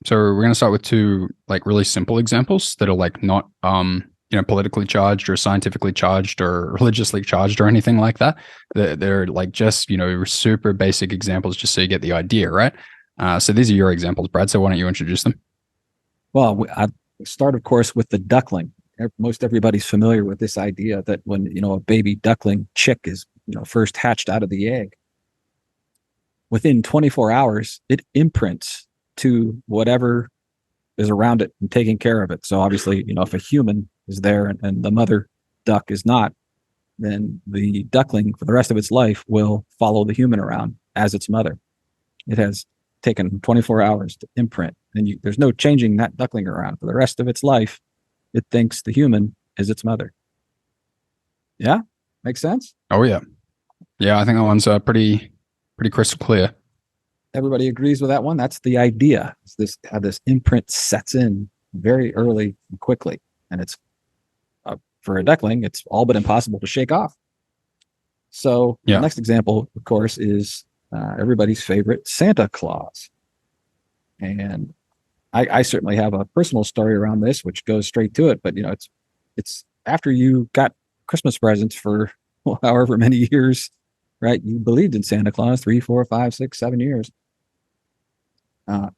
So we're going to start with two like really simple examples that are like not politically charged or scientifically charged or religiously charged or anything like that. They're like just super basic examples just so you get the idea, right? So these are your examples, Brad. So why don't you introduce them? Well, I start, of course, with the duckling. Most everybody's familiar with this idea that when a baby duckling chick is first hatched out of the egg, within 24 hours, it imprints to whatever is around it and taking care of it. So obviously, if a human is there and the mother duck is not, then the duckling for the rest of its life will follow the human around as its mother. It has taken 24 hours to imprint, and there's no changing that duckling around for the rest of its life. It thinks the human is its mother. Yeah, makes sense. Oh yeah, yeah. I think that one's pretty crystal clear. Everybody agrees with that one. That's the idea. It's this how this imprint sets in very early and quickly, and it's for a duckling, it's all but impossible to shake off. So the Yeah. next example, of course, is everybody's favorite Santa Claus, and I certainly have a personal story around this, which goes straight to it. But it's after you got Christmas presents for however many years, right? You believed in Santa Claus 3, 4, 5, 6, 7 years.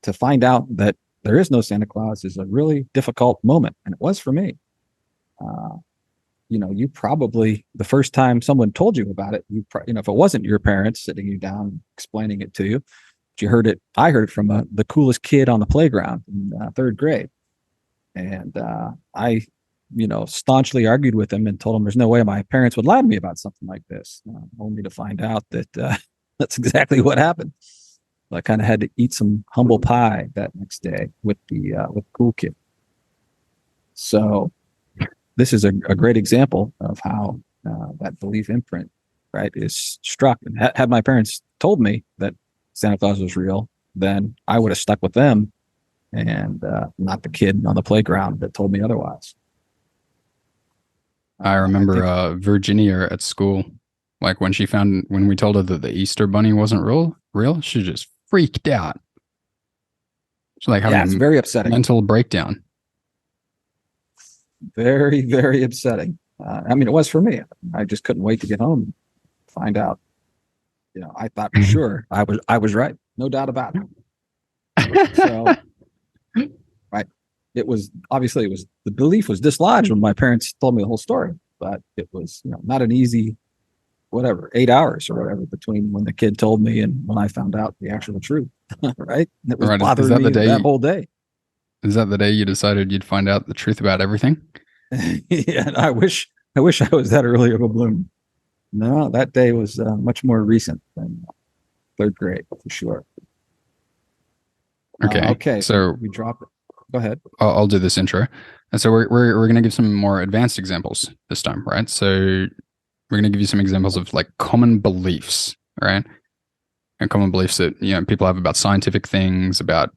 To find out that there is no Santa Claus is a really difficult moment, and it was for me. Uh, you probably the first time someone told you about it, if it wasn't your parents sitting you down explaining it to you, but you heard it. I heard it from the coolest kid on the playground in third grade, and I, staunchly argued with him and told him there's no way my parents would lie to me about something like this. Only to find out that that's exactly what happened. I kind of had to eat some humble pie that next day with the cool kid. So this is a great example of how that belief imprint, right, is struck. And had my parents told me that Santa Claus was real, then I would have stuck with them and not the kid on the playground that told me otherwise. I I think, remember Virginia at school, like when we told her that the Easter Bunny wasn't real, she just freaked out. She's like having yeah, it's a very upsetting. mental breakdown. Very, very upsetting. It was for me. I just couldn't wait to get home and find out. I thought for sure I was right, no doubt about it. So, right, it was the belief was dislodged when my parents told me the whole story, but it was not an easy 8 hours or whatever between when the kid told me and when I found out the actual truth. Right, and it was Right? Is bothering that me the that day? whole day. Is that the day you decided you'd find out the truth about everything? Yeah, and I wish I was that early of a bloom. No, that day was much more recent than third grade for sure. Okay, Okay, so so we drop it. Go ahead. I'll do this intro, and so we're gonna give some more advanced examples this time, right? So we're gonna give you some examples of like common beliefs, right? And common beliefs that people have about scientific things, about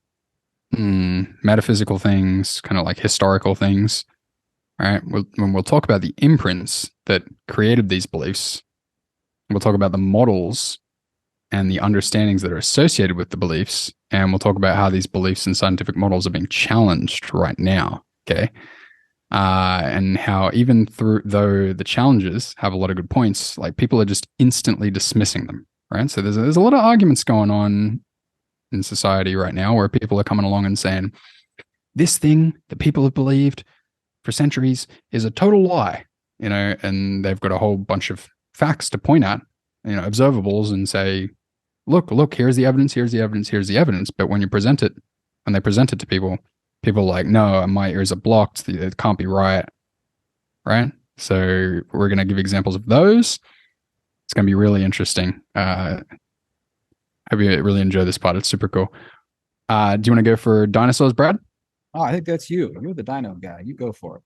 metaphysical things, kind of like historical things. All right. When we'll talk about the imprints that created these beliefs, we'll talk about the models and the understandings that are associated with the beliefs, and we'll talk about how these beliefs and scientific models are being challenged right now. Okay. And how even though the challenges have a lot of good points, like people are just instantly dismissing them. Right. So there's a lot of arguments going on in society right now where people are coming along and saying this thing that people have believed for centuries is a total lie, and they've got a whole bunch of facts to point at, observables, and say, look, here's the evidence, here's the evidence, here's the evidence. But when they present it to people, people are like, no, my ears are blocked. It can't be right. Right. So we're going to give examples of those. It's going to be really interesting. Hope you really enjoy this part. It's super cool. Do you want to go for dinosaurs, Brad? Oh, I think that's you. You're the dino guy. You go for it.